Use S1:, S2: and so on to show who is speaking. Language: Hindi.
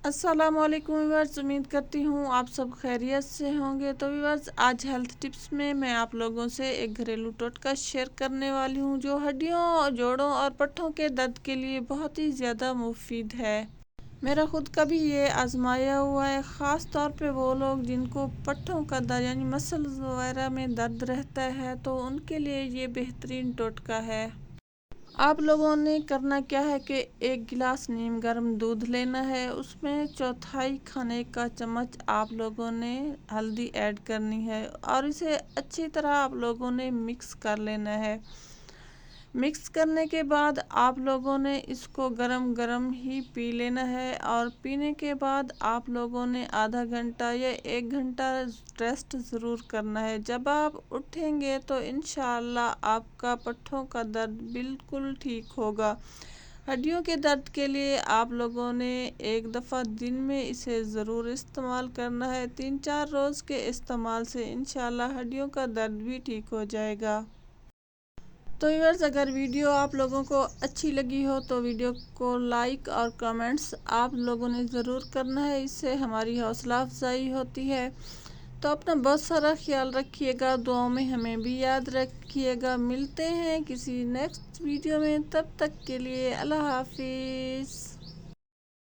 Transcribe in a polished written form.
S1: अस्सलामुअलैकुम व्यूअर्स, उम्मीद करती हूँ आप सब खैरियत से होंगे। तो व्यूअर्स, आज हेल्थ टिप्स में मैं आप लोगों से एक घरेलू टोटका शेयर करने वाली हूँ जो हड्डियों, जोड़ों और पट्टों के दर्द के लिए बहुत ही ज़्यादा मुफीद है। मेरा खुद का भी ये आजमाया हुआ है, ख़ास तौर पे वो लोग जिनको पट्टों का दर्द यानी मसल्स वगैरह में दर्द रहता है, तो उनके लिए ये बेहतरीन टोटका है। आप लोगों ने करना क्या है कि एक गिलास नीम गर्म दूध लेना है, उसमें चौथाई खाने का चम्मच आप लोगों ने हल्दी ऐड करनी है और इसे अच्छी तरह आप लोगों ने मिक्स कर लेना है। मिक्स करने के बाद आप लोगों ने इसको गरम गरम ही पी लेना है और पीने के बाद आप लोगों ने आधा घंटा या 1 घंटा रेस्ट ज़रूर करना है। जब आप उठेंगे तो इंशाअल्लाह आपका पट्ठों का दर्द बिल्कुल ठीक होगा। हड्डियों के दर्द के लिए आप लोगों ने एक दफ़ा दिन में इसे ज़रूर इस्तेमाल करना है। 3-4 रोज़ के इस्तेमाल से इंशाअल्लाह हड्डियों का दर्द भी ठीक हो जाएगा। तो व्यूअर्स, अगर वीडियो आप लोगों को अच्छी लगी हो तो वीडियो को लाइक और कमेंट्स आप लोगों ने ज़रूर करना है, इससे हमारी हौसला अफजाई होती है। तो अपना बहुत सारा ख्याल रखिएगा, दुआओं में हमें भी याद रखिएगा। मिलते हैं किसी नेक्स्ट वीडियो में, तब तक के लिए अल्लाह हाफिज़।